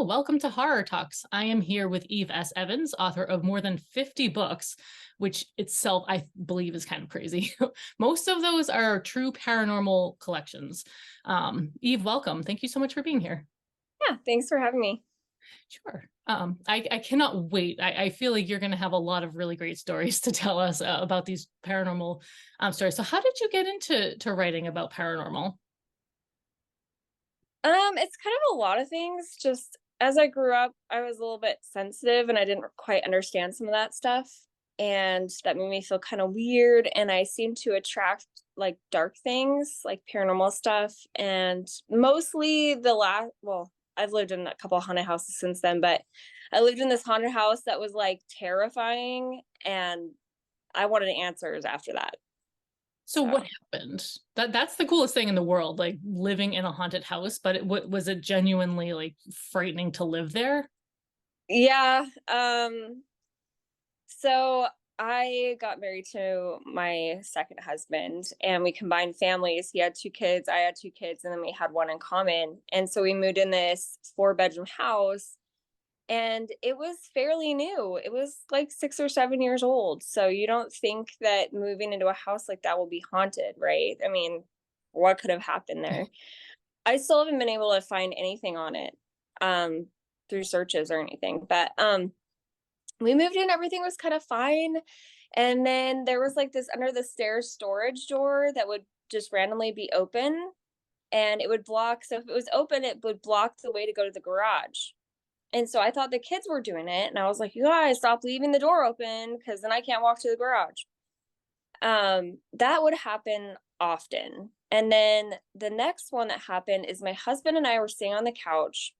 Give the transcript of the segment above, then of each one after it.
welcome to Horror Talks. I am here with Eve S. Evans, author of more than 50 books, which itself I believe is kind of crazy. Most of those are true paranormal collections. Eve, welcome. Thank you so much for being here. Yeah, thanks for having me. Sure. I cannot wait. I feel like you're going to have a lot of really great stories to tell us about these paranormal stories. So, how did you get into writing about paranormal? It's kind of a lot of things. Just as I grew up, I was a little bit sensitive and I didn't quite understand some of that stuff. And that made me feel kind of weird. And I seem to attract like dark things, like paranormal stuff. And mostly I've lived in a couple of haunted houses since then, but I lived in this haunted house that was like terrifying. And I wanted answers after that. So what So. happened? That's the coolest thing in the world, like living in a haunted house, but was it genuinely like frightening to live there? Yeah. So I got married to my second husband and we combined families. He had two kids, I had two kids, and then we had one in common. And so we moved in this four-bedroom house and it was fairly new. It was like 6 or 7 years old. So you don't think that moving into a house like that will be haunted, right? I mean, what could have happened there? I still haven't been able to find anything on it um through searches or anything. But we moved in, everything was kind of fine. And then there was like this under the stairs storage door that would just randomly be open and it would block. So if it was open, it would block the way to go to the garage. And so I thought the kids were doing it. And I was like, you guys stop leaving the door open because then I can't walk to the garage. That would happen often. And then the next one that happened is my husband and I were sitting on the couch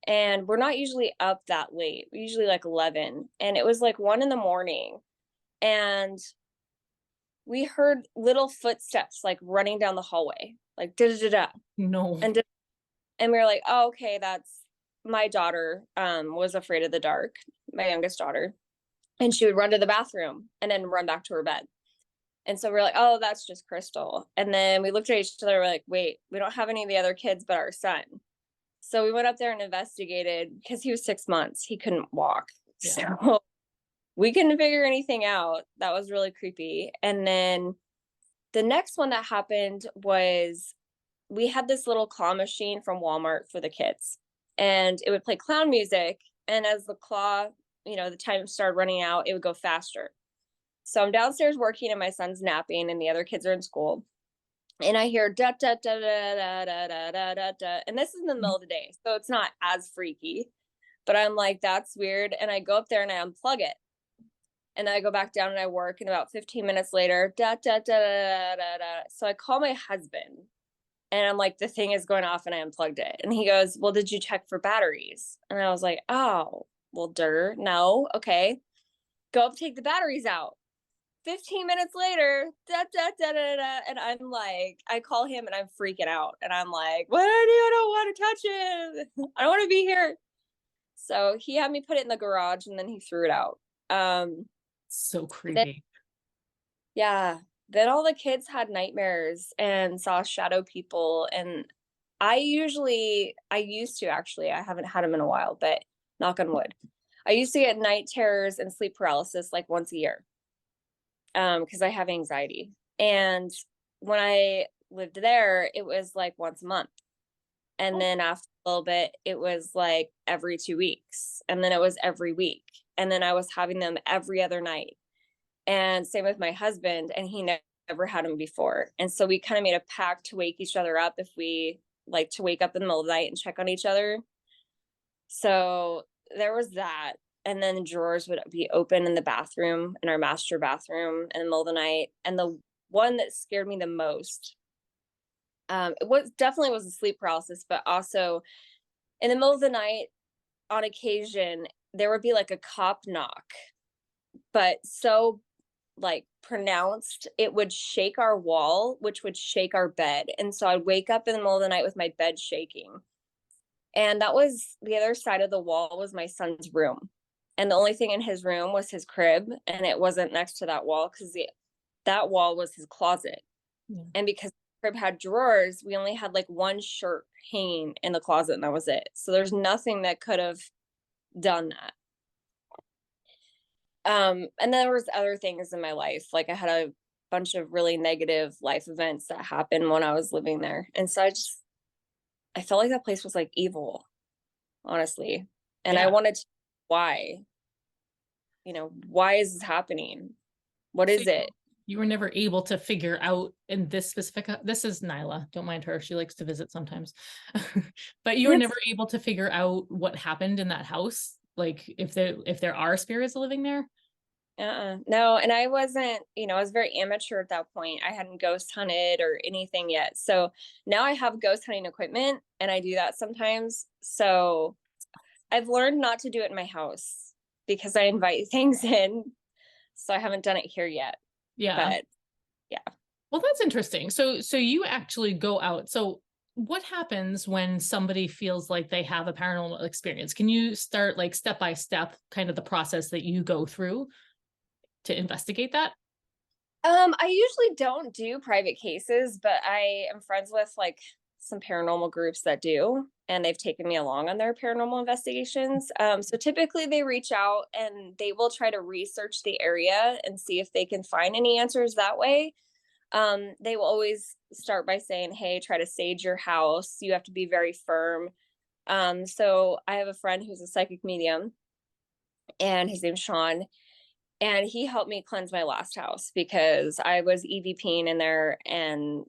and we're not usually up that late. We're usually like 11 and it was like 1 in the morning and we heard little footsteps like running down the hallway, like da da da, No. and and we were like, oh, okay, that's my daughter. Was afraid of the dark, my youngest daughter, and she would run to the bathroom and then run back to her bed. And so we're like, oh, that's just Crystal. And then we looked at each other, we're like, wait, we don't have any of the other kids but our son. So we went up there and investigated because he was 6 months. He couldn't walk. Yeah. So we couldn't figure anything out. That was really creepy. And then the next one that happened was we had this little claw machine from Walmart for the kids, and it would play clown music. And as the claw, the time started running out, it would go faster. So I'm downstairs working and my son's napping and the other kids are in school. And I hear da da da da da da da da da da. And this is in the middle of the day. So it's not as freaky. But I'm like, that's weird. And I go up there and I unplug it. And then I go back down and I work. And about 15 minutes later, da da da da da da. So I call my husband and I'm like, the thing is going off and I unplugged it. And he goes, well, did you check for batteries? And I was like, oh, well, no. Okay. Go up, take the batteries out. 15 minutes later, da, da, da, da, da, and I'm like, I call him and I'm freaking out. And I'm like, what do you? I don't want to touch it. I don't want to be here. So he had me put it in the garage and then he threw it out. So Then, creepy. yeah, then all the kids had nightmares and saw shadow people. And I used to actually, I haven't had them in a while, but knock on wood. I used to get night terrors and sleep paralysis like once a year because I have anxiety. And when I lived there, it was like once a month. And then after a little bit, it was like every 2 weeks. And then it was every week. And then I was having them every other night. And same with my husband, and he never had them before. And so we kind of made a pact to wake each other up if we like to wake up in the middle of the night and check on each other. So there was that. And then the drawers would be open in the bathroom, in our master bathroom in the middle of the night. And the one that scared me the most, it was definitely was a sleep paralysis, but also in the middle of the night, on occasion, there would be like a cop knock, but so like pronounced, it would shake our wall, which would shake our bed. And so I'd wake up in the middle of the night with my bed shaking. And that was the other side of the wall was my son's room. And the only thing in his room was his crib. And it wasn't next to that wall because that wall was his closet. Yeah. And because crib had drawers, we only had like one shirt hanging in the closet and that was it. So there's nothing that could have done that. And then there was other things in my life. Like I had a bunch of really negative life events that happened when I was living there. And so I felt like that place was like evil, honestly. And I Yeah. wanted to why, why is this happening? What So is it? you were never able to figure out in this specific, this is Nyla, don't mind her, she likes to visit sometimes. But you were It's never able to figure out what happened in that house, like if there are spirits living there. no, and I wasn't, I was very amateur at that point. I hadn't ghost hunted or anything yet. So now I have ghost hunting equipment and I do that sometimes. So I've learned not to do it in my house because I invite things in. So I haven't done it here yet. Yeah. But yeah. Well, that's interesting. So you actually go out. So what happens when somebody feels like they have a paranormal experience? Can you start like step by step kind of the process that you go through to investigate that? I usually don't do private cases, but I am friends with like some paranormal groups that do, and they've taken me along on their paranormal investigations. So typically they reach out and they will try to research the area and see if they can find any answers that way. They will always start by saying, "Hey, try to sage your house. You have to be very firm." So I have a friend who's a psychic medium, and his name's Sean, and he helped me cleanse my last house because I was EVPing in there and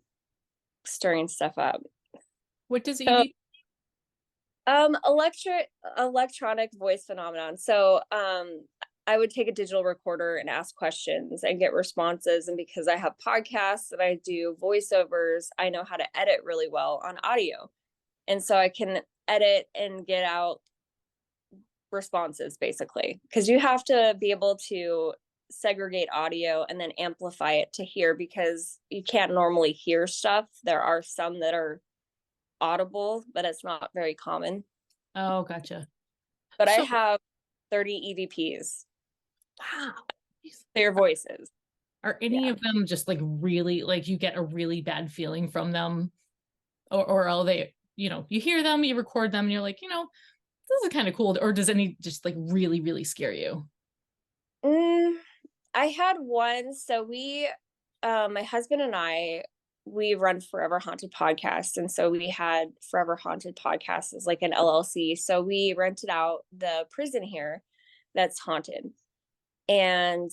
stirring stuff up. What does So, EV? electronic voice phenomenon. So, I would take a digital recorder and ask questions and get responses. And because I have podcasts and I do voiceovers, I know how to edit really well on audio. And so I can edit and get out responses basically because you have to be able to segregate audio and then amplify it to hear because you can't normally hear stuff. There are some that are audible, but it's not very common. Oh, gotcha. But I So have 30 EVPs, wow. their voices. Are any Yeah. of them just like really like you get a really bad feeling from them? Or are they, you hear them, you record them, and you're like, this is kind of cool. Or does any just like really, really scare you? Mm, I had one. So my husband and we run Forever Haunted podcast. And so we had Forever Haunted podcast as like an LLC. So we rented out the prison here that's haunted. And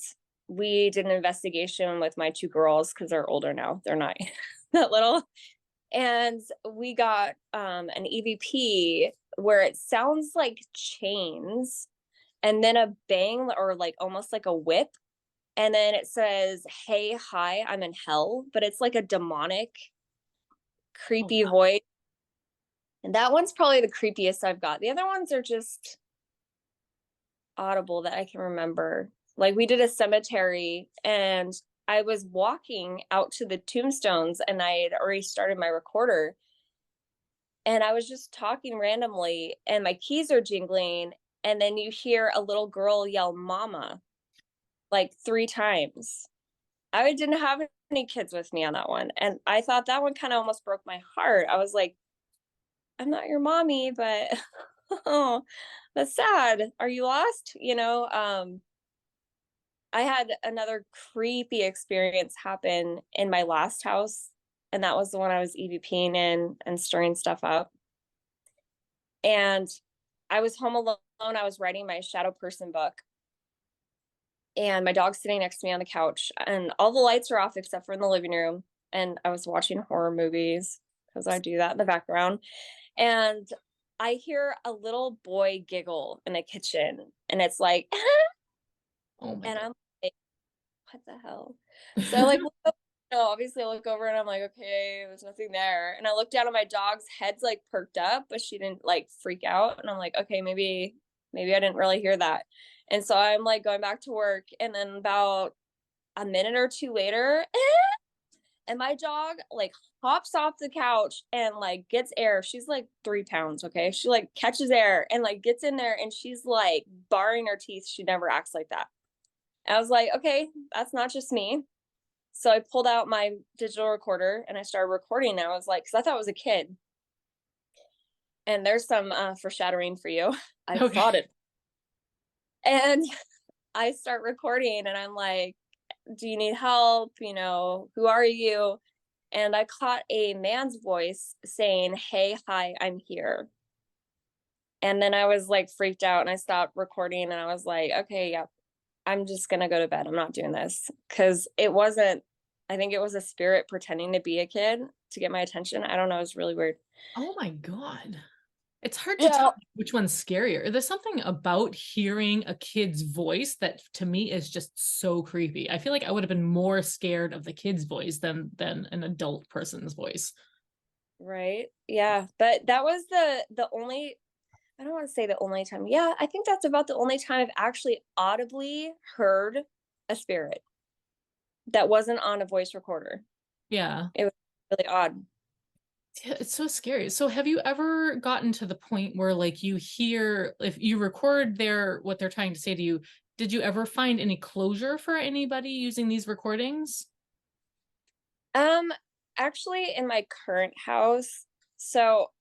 we did an investigation with my two girls because they're older now. They're not that little. And we got an EVP where it sounds like chains and then a bang or like almost like a whip, and then it says, "Hey, hi, I'm in hell," but it's like a demonic, Oh, creepy wow. voice. And that one's probably the creepiest I've got. The other ones are just audible that I can remember. Like we did a cemetery and I was walking out to the tombstones and I had already started my recorder and I was just talking randomly and my keys are jingling and then you hear a little girl yell mama like 3 times. I didn't have any kids with me on that one. And I thought that one kind of almost broke my heart. I was like, I'm not your mommy, but oh, that's sad. Are you lost? I had another creepy experience happen in my last house. And that was the one I was EVPing in and stirring stuff up. And I was home alone. I was writing my shadow person book. And my dog's sitting next to me on the couch. And all the lights are off except for in the living room. And I was watching horror movies because I do that in the background. And I hear a little boy giggle in the kitchen. And it's like, Oh my and God. I'm like, what the hell? So I like obviously I look over and I'm like, okay, there's nothing there. And I look down and my dog's head's like perked up, but she didn't like freak out. And I'm like, okay, maybe I didn't really hear that. And so I'm like going back to work. And then about a minute or two later, and my dog like hops off the couch and like gets air. She's like 3 pounds. Okay. She like catches air and like gets in there and she's like baring her teeth. She never acts like that. I was like, okay, that's not just me. So I pulled out my digital recorder and I started recording. And I was like, because I thought it was a kid. And there's some foreshadowing for you. I Okay. thought it. And I start recording and I'm like, do you need help? Who are you? And I caught a man's voice saying, hey, hi, I'm here. And then I was like freaked out and I stopped recording and I was like, okay, yeah, I'm just going to go to bed. I'm not doing this. Because it wasn't, I think it was a spirit pretending to be a kid to get my attention. I don't know. It was really weird. Oh my God. It's hard to tell Yeah. which one's scarier. There's something about hearing a kid's voice that to me is just so creepy. I feel like I would have been more scared of the kid's voice than an adult person's voice. Right. Yeah. But that was the only, I don't want to say the only time. Yeah, I think that's about the only time I've actually audibly heard a spirit that wasn't on a voice recorder. Yeah. It was really odd. Yeah, it's so scary. So have you ever gotten to the point where like you hear if you record their what they're trying to say to you, did you ever find any closure for anybody using these recordings? Um, Actually in my current house, so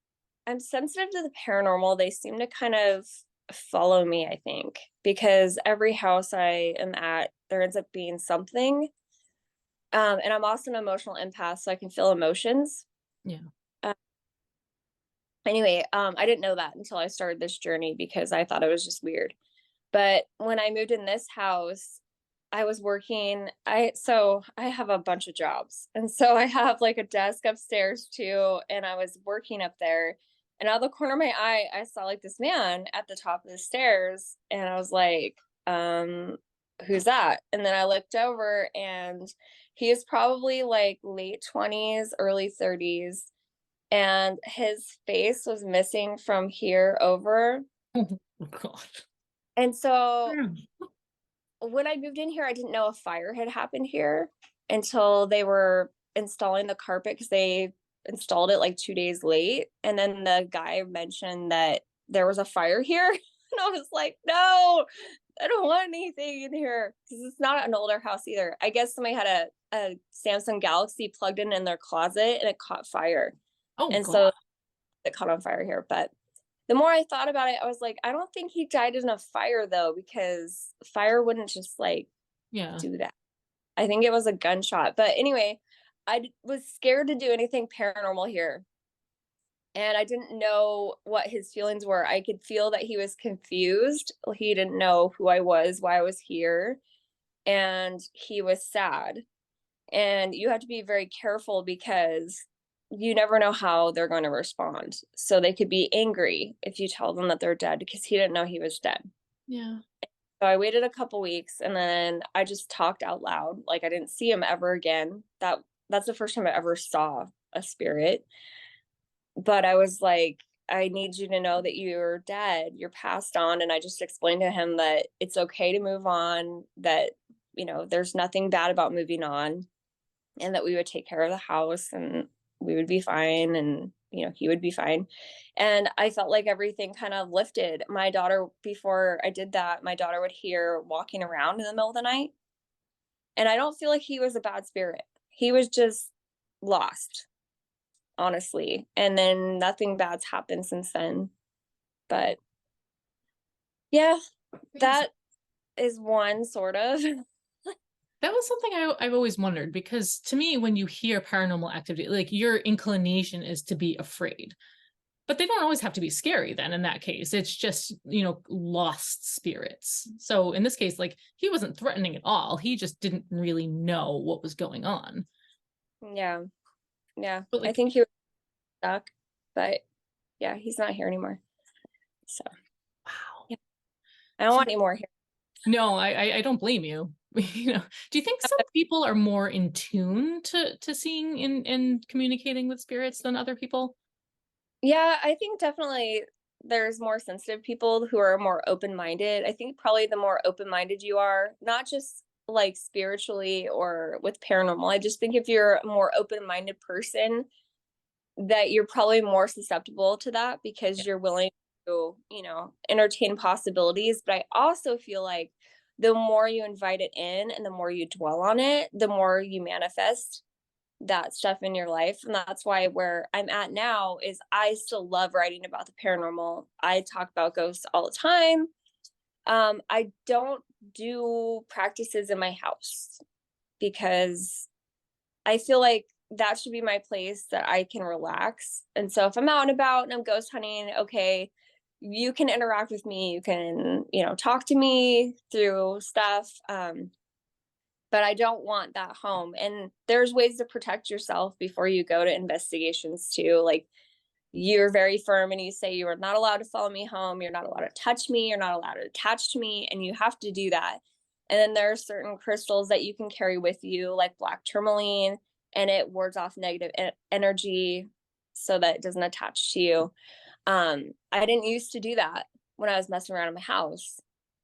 I'm sensitive to the paranormal. They seem to kind of follow me, I think, because every house I am at, there ends up being something. And I'm also an emotional empath, so I can feel emotions. Yeah. Uh, anyway, I didn't know that until I started this journey because I thought it was just weird. But when I moved in this house, I was working. I have a bunch of jobs. And so I have like a desk upstairs too. And I was working up there. And out of the corner of my eye, I saw like this man at the top of the stairs. And I was like, who's that? And then I looked over and he is probably like late 20s, early 30s. And his face was missing from here over. Oh God. And so Yeah. when I moved in here, I didn't know a fire had happened here until they were installing the carpet because they installed it like 2 days late. And then the guy mentioned that there was a fire here. And I was like, no, I don't want anything in here because it's not an older house either. I guess somebody had a Samsung Galaxy plugged in their closet and it caught fire. Oh And God. so it caught on fire here. But the more I thought about it, I was like, I don't think he died in a fire though, because fire wouldn't just like Yeah. do that. I think it was a gunshot. But anyway, I was scared to do anything paranormal here. And I didn't know what his feelings were. I could feel that he was confused. He didn't know who I was, why I was here, and he was sad. And you have to be very careful because you never know how they're going to respond. So they could be angry if you tell them that they're dead because he didn't know he was dead. Yeah. So I waited a couple weeks and then I just talked out loud. Like I didn't see him ever again. That's the first time I ever saw a spirit. But I was like, I need you to know that you're dead. You're passed on. And I just explained to him that it's okay to move on, that, there's nothing bad about moving on, and that we would take care of the house and we would be fine and he would be fine. And I felt like everything kind of lifted. My daughter, before I did that, my daughter would hear walking around in the middle of the night, and I don't feel like he was a bad spirit. He was just lost, honestly. And then nothing bad's happened since then. But yeah, Crazy. that is one sort of. That was something I've always wondered because to me, when you hear paranormal activity, like your inclination is to be afraid. But they don't always have to be scary then in that case. It's just, lost spirits. So in this case, like he wasn't threatening at all. He just didn't really know what was going on. Yeah, yeah, But I like, think he was stuck, but yeah, he's not here anymore. So wow. yeah, I don't So want any more here. no, I don't blame you. Do you think some people are more in tune to seeing and communicating with spirits than other people? Yeah, I think definitely there's more sensitive people who are more open-minded. I think probably the more open-minded you are, not just like spiritually or with paranormal. I just think if you're a more open-minded person, that you're probably more susceptible to that because Yeah. you're willing to, entertain possibilities. But I also feel like the more you invite it in and the more you dwell on it, the more you manifest that stuff in your life. And that's why where I'm at now is I still love writing about the paranormal. I talk about ghosts all the time. I don't do practices in my house because I feel like that should be my place that I can relax. And so if I'm out and about and I'm ghost hunting, okay, you can interact with me, you can, talk to me through stuff. But I don't want that home. And there's ways to protect yourself before you go to investigations too. Like, you're very firm and you say you are not allowed to follow me home, you're not allowed to touch me, you're not allowed to attach to me, and you have to do that. And then there are certain crystals that you can carry with you, like black tourmaline, and it wards off negative energy so that it doesn't attach to you. I didn't used to do that when I was messing around in my house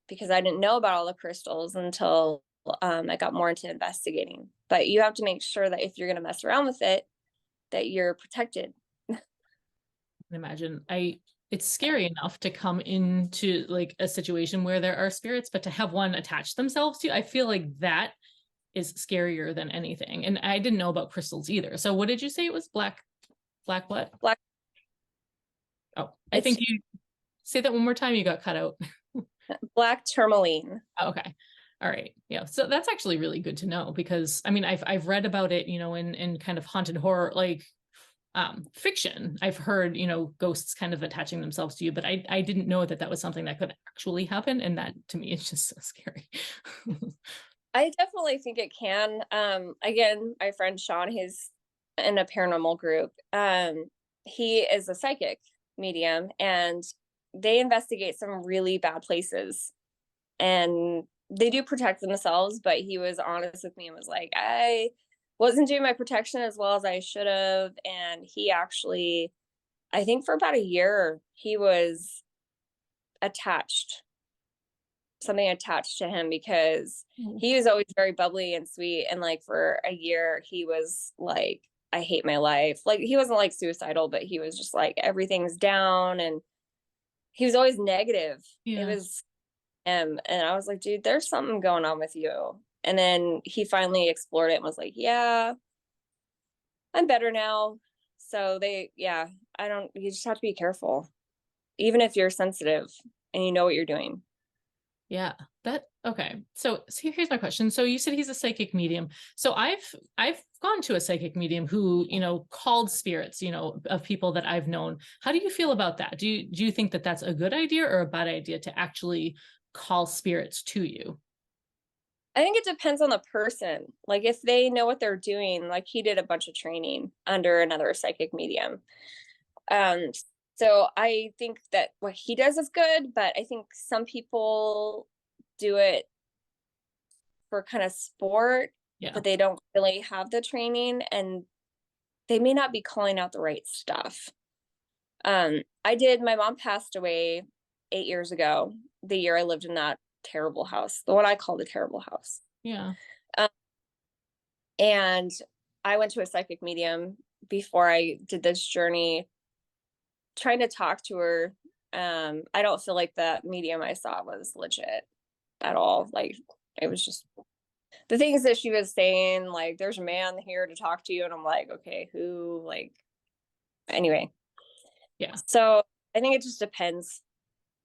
because I didn't know about all the crystals until I got more into investigating. But you have to make sure that if you're going to mess around with it, that you're protected. Imagine it's scary enough to come into like a situation where there are spirits, but to have one attach themselves to you, I feel like that is scarier than anything. And I didn't know about crystals either. So what did you say it was? Black what? Black. Oh, I think you say that one more time, you got cut out. Black tourmaline. Oh, okay. All right. Yeah. So that's actually really good to know because I mean I've read about it, in kind of haunted horror like fiction. I've heard, ghosts kind of attaching themselves to you, but I didn't know that was something that could actually happen. And that to me is just so scary. I definitely think it can. Again, my friend Sean, he's in a paranormal group. He is a psychic medium and they investigate some really bad places and they do protect themselves, but he was honest with me and was like, I wasn't doing my protection as well as I should have. And he actually, I think for about a year, he was something attached to him because he was always very bubbly and sweet. And like for a year, he was like, I hate my life. Like he wasn't like suicidal, but he was just like, everything's down. And he was always negative. Yeah. It was him. And I was like, dude, there's something going on with you. And then he finally explored it and was like, yeah, I'm better now. So you just have to be careful, even if you're sensitive and you know what you're doing. Yeah. Okay. So here's my question. So you said he's a psychic medium. So I've gone to a psychic medium who, called spirits, of people that I've known. How do you feel about that? Do you think that that's a good idea or a bad idea to actually call spirits to you? I think it depends on the person. Like if they know what they're doing, like he did a bunch of training under another psychic medium. Um, so I think that what he does is good, but I think some people do it for kind of sport, Yeah. but they don't really have the training and they may not be calling out the right stuff. My mom passed away 8 years ago, the year I lived in that terrible house, the one I call the terrible house. Yeah. And I went to a psychic medium before I did this journey, trying to talk to her. I don't feel like the medium I saw was legit at all. Like it was just the things that she was saying, like, there's a man here to talk to you. And I'm like, okay, who, like, anyway. Yeah. So I think it just depends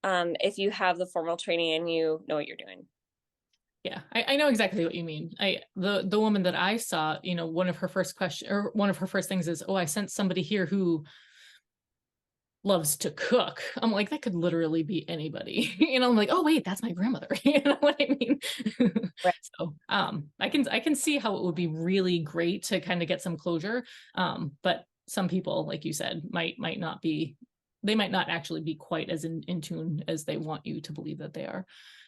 if you have the formal training and you know what you're doing. Yeah, I know exactly what you mean. The woman that I saw, one of her first things is, oh, I sent somebody here who loves to cook. I'm like, that could literally be anybody. I'm like, oh wait, that's my grandmother. You know what I mean? Right. So I can see how it would be really great to kind of get some closure. But some people, like you said, might not be, they might not actually be quite as in tune as they want you to believe that they are.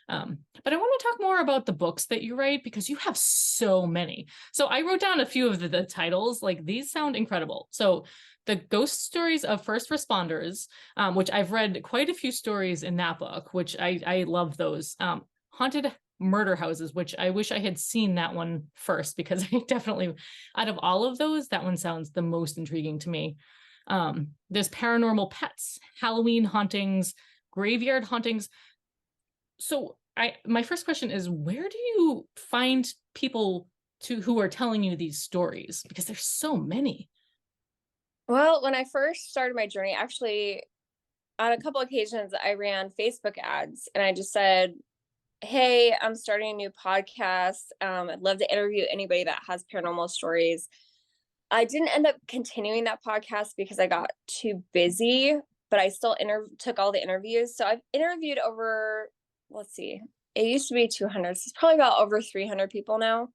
But I want to talk more about the books that you write because you have so many. So I wrote down a few of the titles. Like these sound incredible. So the ghost stories of first responders, which I've read quite a few stories in that book, which I love those. Haunted murder houses, which I wish I had seen that one first because I definitely, out of all of those, that one sounds the most intriguing to me. There's paranormal pets, Halloween hauntings, graveyard hauntings. So my first question is, where do you find people who are telling you these stories? Because there's so many. Well, when I first started my journey, actually, on a couple occasions, I ran Facebook ads and I just said, hey, I'm starting a new podcast. I'd love to interview anybody that has paranormal stories. I didn't end up continuing that podcast because I got too busy, but I still took all the interviews. So I've interviewed over, let's see, it used to be 200. So it's probably about over 300 people now,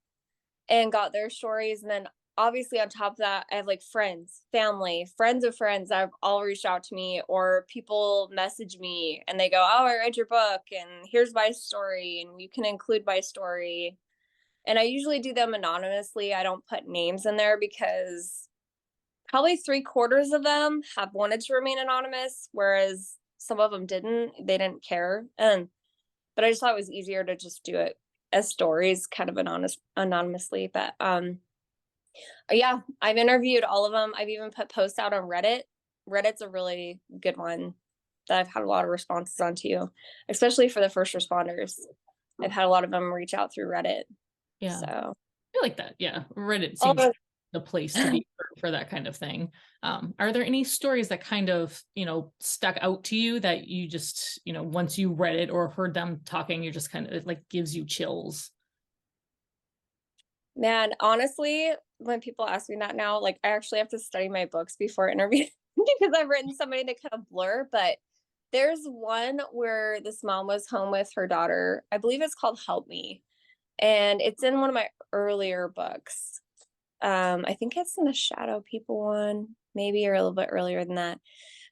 and got their stories. And then obviously on top of that, I have like friends, family, friends of friends that have all reached out to me, or people message me and they go, oh, I read your book and here's my story and you can include my story. And I usually do them anonymously. I don't put names in there because probably 3/4 of them have wanted to remain anonymous, whereas some of them didn't. They didn't care. But I just thought it was easier to just do it as stories, kind of anonymously. But yeah, I've interviewed all of them. I've even put posts out on Reddit. Reddit's a really good one that I've had a lot of responses on too, especially for the first responders. I've had a lot of them reach out through Reddit. Yeah, So I like that. Yeah, Reddit all seems of the place to be for that kind of thing. Are there any stories that kind of, stuck out to you that you just, once you read it or heard them talking, you just kind of, it like gives you chills? Man, honestly, when people ask me that now, like I actually have to study my books before interview because I've written so many that kind of blur. But there's one where this mom was home with her daughter. I believe it's called Help Me. And it's in one of my earlier books. I think it's in the Shadow People one, maybe or a little bit earlier than that.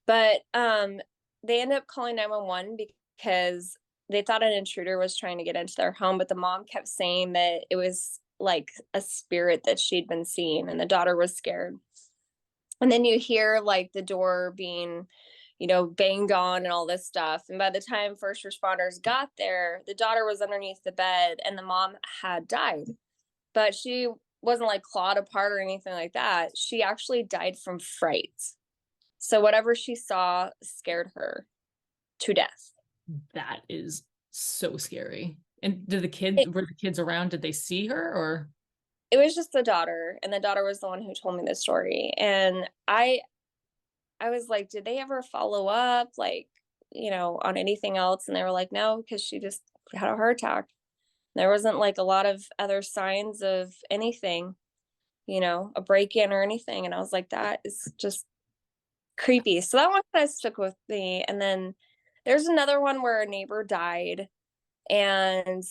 But they ended up calling 911 because they thought an intruder was trying to get into their home, but the mom kept saying that it was like a spirit that she'd been seeing, and the daughter was scared. And then you hear like the door being, banged on and all this stuff. And by the time first responders got there, the daughter was underneath the bed and the mom had died. But she wasn't like clawed apart or anything like that. She actually died from fright. So whatever she saw scared her to death. That is so scary. And It, were the kids around? Did they see her or? it was just the daughter, and the daughter was the one who told me the story. And I was like, did they ever follow up, like, on anything else? And they were like, no, because she just had a heart attack. There wasn't like a lot of other signs of anything, a break in or anything. And I was like, that is just creepy. So that one kind of stuck with me. And then there's another one where a neighbor died, and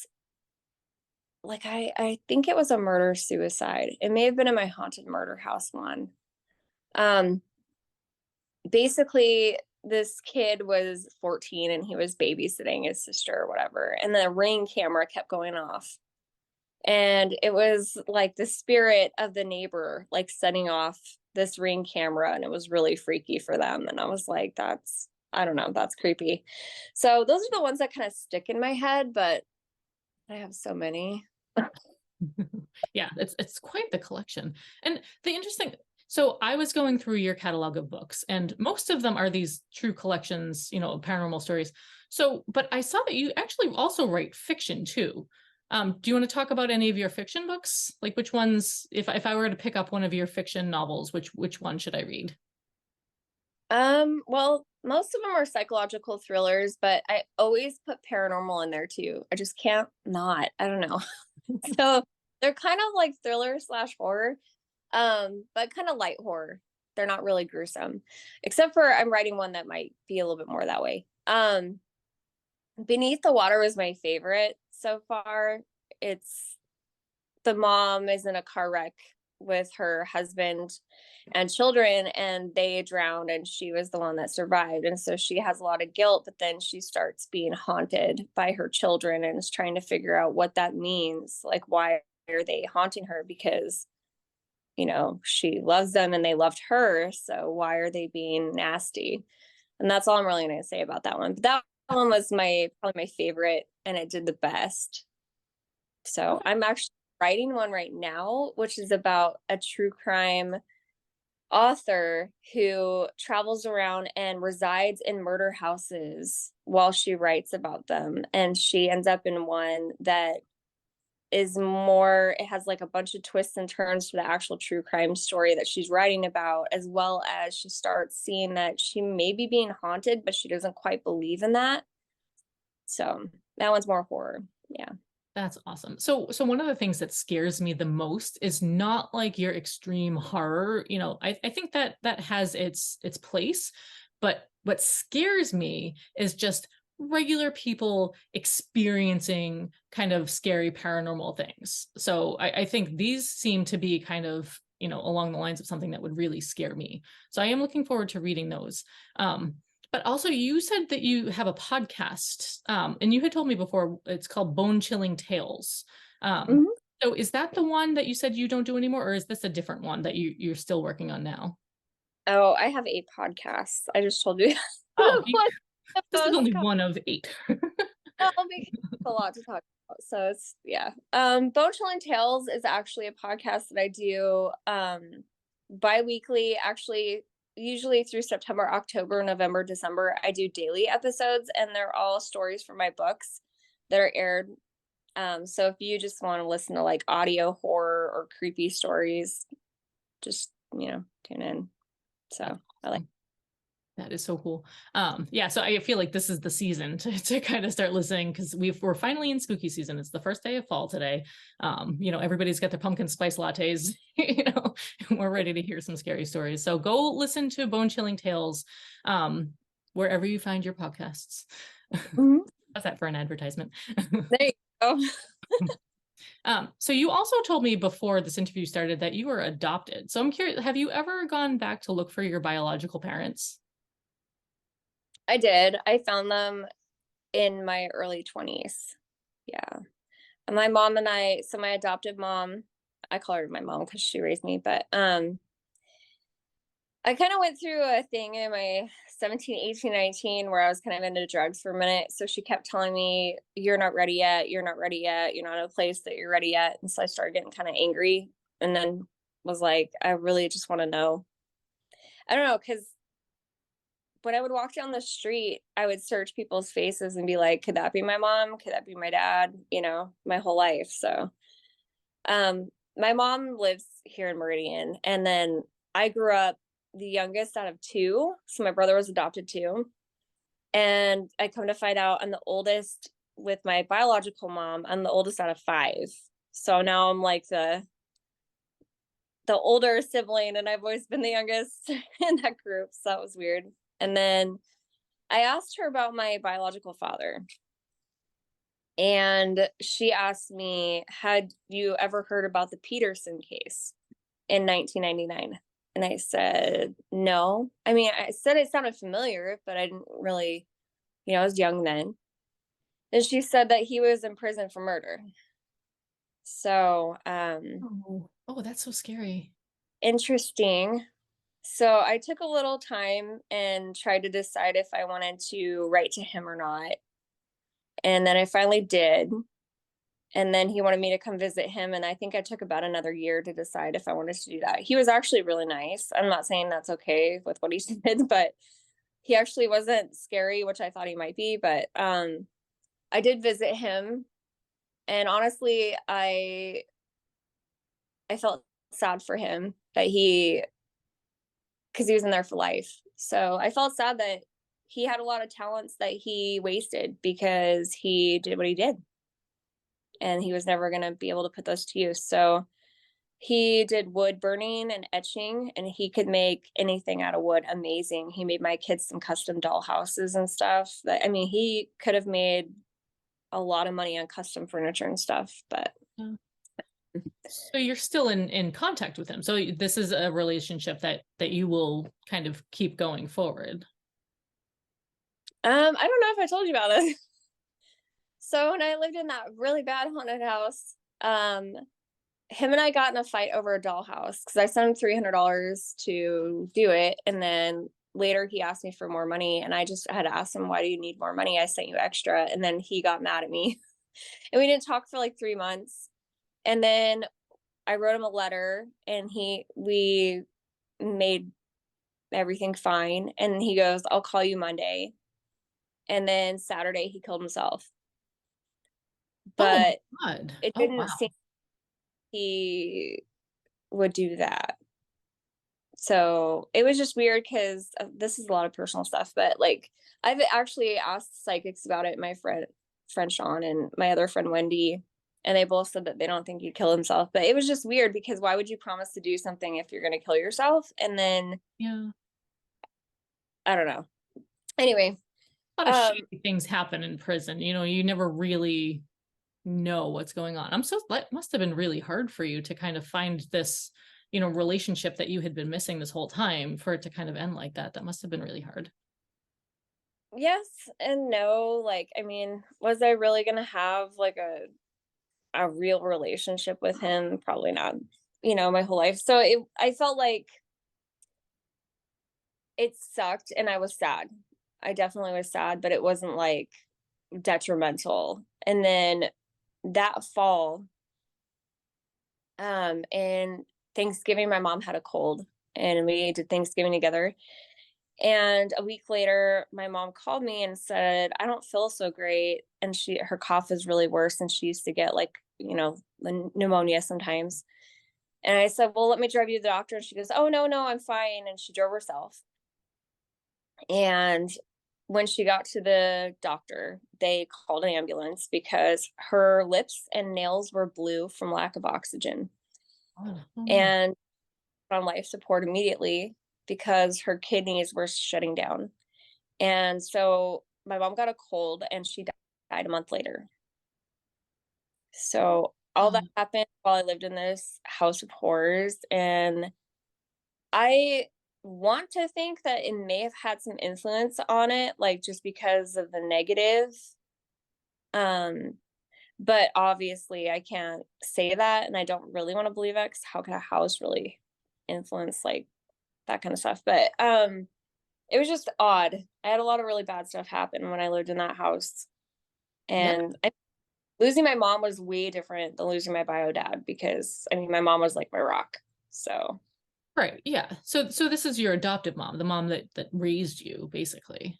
like I think it was a murder suicide. It may have been in my haunted murder house one. Um Basically this kid was 14 and he was babysitting his sister or whatever, and the ring camera kept going off. And it was like the spirit of the neighbor like setting off this ring camera, and it was really freaky for them. And I was like, that's, I don't know, that's creepy. So those are the ones that kind of stick in my head, but I have so many. Yeah, it's quite the collection. And the interesting, so I was going through your catalog of books, and most of them are these true collections, of paranormal stories. So, but I saw that you actually also write fiction too. Do you want to talk about any of your fiction books? Like which ones, if I were to pick up one of your fiction novels, which one should I read? Well, most of them are psychological thrillers, but I always put paranormal in there too. I just can't not. I don't know. So they're kind of like thriller slash horror, but kind of light horror. They're not really gruesome, except for I'm writing one that might be a little bit more that way. Beneath the Water was my favorite so far. It's the mom is in a car wreck with her husband and children, and they drowned, and she was the one that survived. And so she has a lot of guilt, but then she starts being haunted by her children and is trying to figure out what that means. Like, why are they haunting her? Because, she loves them and they loved her. So why are they being nasty? And that's all I'm really going to say about that one. But that one was probably my favorite, and it did the best. So Okay. I'm actually writing one right now, which is about a true crime author who travels around and resides in murder houses while she writes about them. And she ends up in one that is more, it has like a bunch of twists and turns to the actual true crime story that she's writing about, as well as she starts seeing that she may be being haunted, but she doesn't quite believe in that. So that one's more horror. Yeah. That's awesome. So one of the things that scares me the most is not like your extreme horror. I think that that has its place, but what scares me is just regular people experiencing kind of scary paranormal things. So I think these seem to be kind of, along the lines of something that would really scare me. So I am looking forward to reading those. But also, you said that you have a podcast, and you had told me before it's called Bone Chilling Tales. Um, Mhm. so is that the one that you said you don't do anymore, or is this a different one that you're still working on now? Oh, I have 8 podcasts. I just told you Oh, what the this is most only one of eight. well, because it's a lot to talk about. So it's yeah. Bone Chilling Tales is actually a podcast that I do bi-weekly, actually usually through September, October, November, December. I do daily episodes and they're all stories from my books that are aired. So if you just want to listen to like audio horror or creepy stories, just tune in. That's So I like awesome. That is so cool. Yeah, so I feel like this is the season to kind of start listening because we're finally in spooky season. It's the first day of fall today. Everybody's got their pumpkin spice lattes, and we're ready to hear some scary stories. So go listen to Bone Chilling Tales, wherever you find your podcasts. Mhm. How's that for an advertisement? There you go. So you also told me before this interview started that you were adopted. So I'm curious, have you ever gone back to look for your biological parents? I did. I found them in my early 20s. Yeah. And my mom and I, so my adoptive mom, I call her my mom because she raised me, but I kind of went through a thing in my 17, 18, 19 where I was kind of into drugs for a minute. So she kept telling me, "You're not ready yet. You're not ready yet. You're not in a place that you're ready yet." And so I started getting kind of angry and then was like, I really just want to know. I don't know, because when I would walk down the street, I would search people's faces and be like, could that be my mom? Could that be my dad? My whole life. So, my mom lives here in Meridian, and then I grew up the youngest out of two. So my brother was adopted too. And I come to find out I'm the oldest with my biological mom. I'm the oldest out of five. So now I'm like the older sibling, and I've always been the youngest in that group. So that was weird. And then I asked her about my biological father, and she asked me, had you ever heard about the Peterson case in 1999? And I said, no. I mean, I said it sounded familiar, but I didn't really, I was young then. And she said that he was in prison for murder. So, Oh, that's so scary. interesting. So I took a little time and tried to decide if I wanted to write to him or not. And then I finally did. And then he wanted me to come visit him. And I think I took about another year to decide if I wanted to do that. He was actually really nice. I'm not saying that's okay with what he did, but he actually wasn't scary, which I thought he might be. But I did visit him. And honestly, I felt sad for him that because he was in there for life. So I felt sad that he had a lot of talents that he wasted because he did what he did. And he was never going to be able to put those to use. So he did wood burning and etching, and he could make anything out of wood amazing. He made my kids some custom doll houses and stuff. That I mean, he could have made a lot of money on custom furniture and stuff, but Yeah. So you're still in contact with him. So this is a relationship that you will kind of keep going forward. I don't know if I told you about this. So when I lived in that really bad haunted house, him and I got in a fight over a dollhouse because I sent him $300 to do it, and then later he asked me for more money, and I just had to ask him, "Why do you need more money? I sent you extra." And then he got mad at me, and we didn't talk for like 3 months. And then I wrote him a letter, and we made everything fine. And he goes, I'll call you Monday. And then Saturday he killed himself. Oh my But God. it Oh didn't seem wow. he would do that. So it was just weird because this is a lot of personal stuff, but like I've actually asked psychics about it, my friend Sean and my other friend Wendy, and they both said that they don't think he'd kill himself. But it was just weird because why would you promise to do something if you're gonna kill yourself? And then Yeah. I don't know. Anyway, A lot of um, shady things happen in prison. You never really know what's going on. That must have been really hard for you to kind of find this, relationship that you had been missing this whole time for it to kind of end like that. That must have been really hard. yes and no. Like, I mean, was I really gonna have like a real relationship with him? Probably not, my whole life. So I felt like it sucked and I was sad. I definitely was sad, but it wasn't like detrimental. And then that fall, and Thanksgiving, my mom had a cold and we did Thanksgiving together. And a week later, my mom called me and said, I don't feel so great. And her cough is really worse. And she used to get like, pneumonia sometimes. And I said, well, let me drive you to the doctor. And she goes, oh, no, no, I'm fine. And she drove herself. And when she got to the doctor, they called an ambulance because her lips and nails were blue from lack of oxygen. Oh, oh no. And on life support immediately because her kidneys were shutting down. And so my mom got a cold and she died a month later. So all that Oh, happened while I lived in this house of horrors. And I want to think that it may have had some influence on it, like just because of the negative. Um, but obviously I can't say that and I don't really want to believe it because how can a house really influence like that kind of stuff? But it was just odd. I had a lot of really bad stuff happen when I lived in that house. yeah. And losing my mom was way different than losing my bio dad because I mean my mom was like my rock. So Right. Yeah. So this is your adoptive mom, the mom that raised you, basically.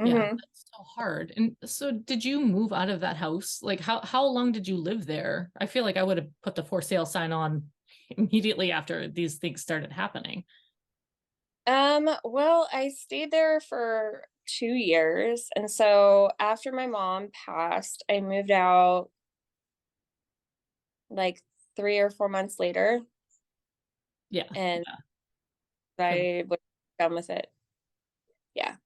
Yeah, mhm. that's so hard. And so did you move out of that house? Like how long did you live there? I feel like I would have put the for sale sign on immediately after these things started happening. Well, I stayed there for 2 years. And so after my mom passed, I moved out like 3 or 4 months later Yeah. and Yeah. For the I was done with it. Yeah.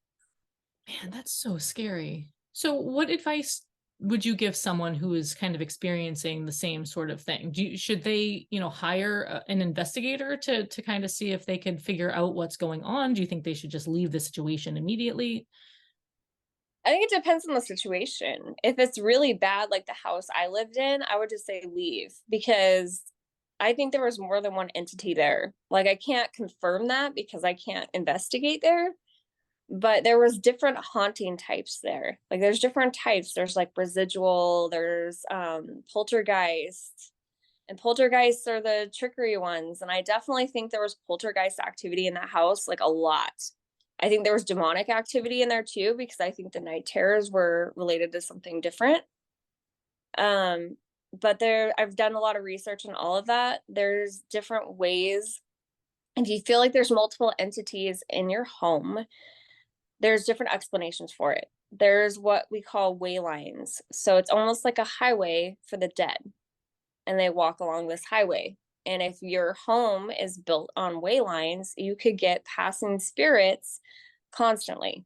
Man, that's so scary. So what advice would you give someone who is kind of experiencing the same sort of thing? Should they, hire an investigator to kind of see if they can figure out what's going on? Do you think they should just leave the situation immediately? I think it depends on the situation. If it's really bad, like the house I lived in, I would just say leave because I think there was more than one entity there. Like I can't confirm that because I can't investigate there, but there was different haunting types there. Like there's different types. There's like residual, there's poltergeist. And poltergeists are the trickery ones. And I definitely think there was poltergeist activity in that house, like a lot. I think there was demonic activity in there too, because I think the night terrors were related to something different. Um, but I've done a lot of research on all of that. There's different ways. If you feel like there's multiple entities in your home, there's different explanations for it. There's what we call way lines. So it's almost like a highway for the dead, and they walk along this highway. And if your home is built on way lines, you could get passing spirits constantly.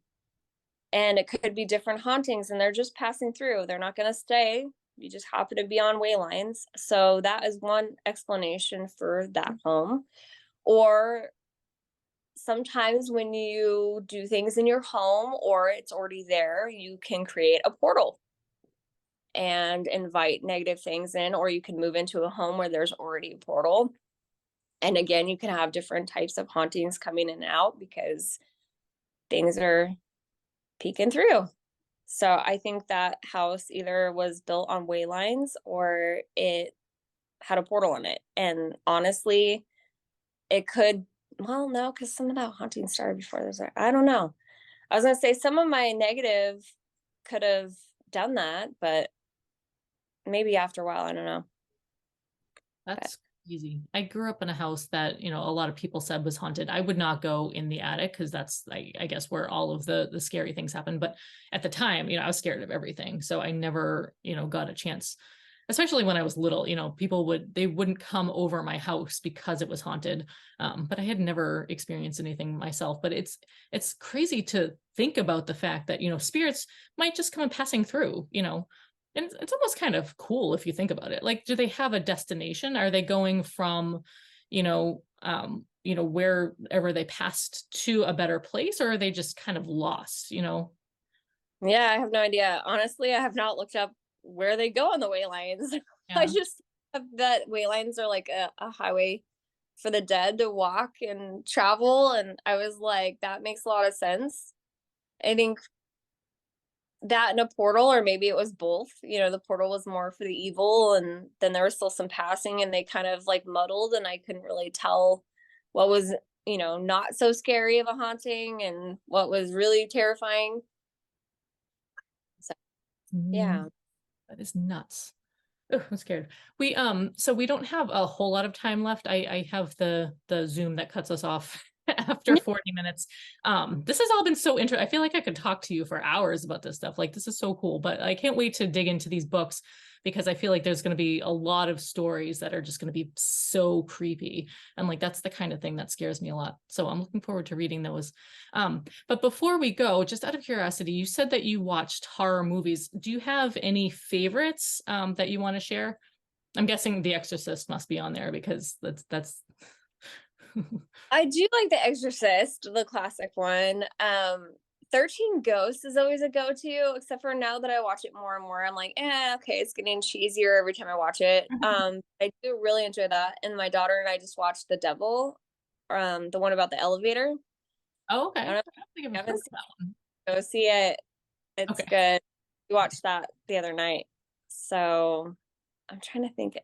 And it could be different hauntings, and they're just passing through. They're not going to stay. You just happen to be on way lines. So that is one explanation for that home. Or sometimes when you do things in your home or it's already there, you can create a portal and invite negative things in, or you can move into a home where there's already a portal. And again, you can have different types of hauntings coming in and out because things are peeking through. So I think that house either was built on way lines or it had a portal in it. And honestly, it could well, no, because some of that haunting started before there's I don't know. I was gonna say some of my negative could have done that, but maybe after a while, I don't know. But That's easy. I grew up in a house that, a lot of people said was haunted. I would not go in the attic because that's I guess where all of the scary things happen. But at the time, I was scared of everything. So I never, got a chance, especially when I was little, people they wouldn't come over my house because it was haunted. But I had never experienced anything myself. But it's crazy to think about the fact that, spirits might just come passing through, and it's almost kind of cool if you think about it. Like, do they have a destination? Are they going from, wherever they passed to a better place, or are they just kind of lost? yeah, I have no idea. Honestly, I have not looked up where they go on the way lines. I Yeah. just have that way lines are like a highway for the dead to walk and travel. And I was like, that makes a lot of sense. I think that and a portal, or maybe it was both. The portal was more for the evil, and then there was still some passing, and they kind of like muddled, and I couldn't really tell what was, not so scary of a haunting and what was really terrifying. So, Mm, yeah. that is nuts. Oh, I'm scared. So we don't have a whole lot of time left. I have the Zoom that cuts us off after 40 minutes. This has all been so interesting. I feel like I could talk to you for hours about this stuff. Like, this is so cool, but I can't wait to dig into these books because I feel like there's going to be a lot of stories that are just going to be so creepy. And like, that's the kind of thing that scares me a lot. So I'm looking forward to reading those. But before we go, just out of curiosity, you said that you watched horror movies. Do you have any favorites that you want to share? I'm guessing The Exorcist must be on there because that's I do like The Exorcist, the classic one. 13 Ghosts is always a go-to, except for now that I watch it more and more, I'm like, okay, it's getting cheesier every time I watch it. I do really enjoy that. And my daughter and I just watched The Devil, the one about the elevator. Oh, okay. I don't know if I don't think you I've haven't heard of seen that one. it, go see it. It's Okay. good. We watched that the other night. So I'm trying to think.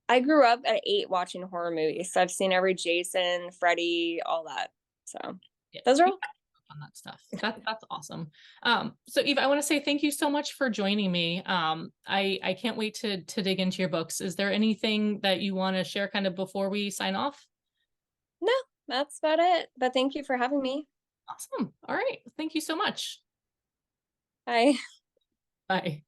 I grew up at 8 watching horror movies. So I've seen every Jason, Freddy, all that. So Yeah. those are We all. on that stuff. That's awesome. So Eva, I want to say thank you so much for joining me. I can't wait to dig into your books. Is there anything that you want to share kind of before we sign off? No, that's about it. But thank you for having me. Awesome. All right. Thank you so much. Bye. Bye.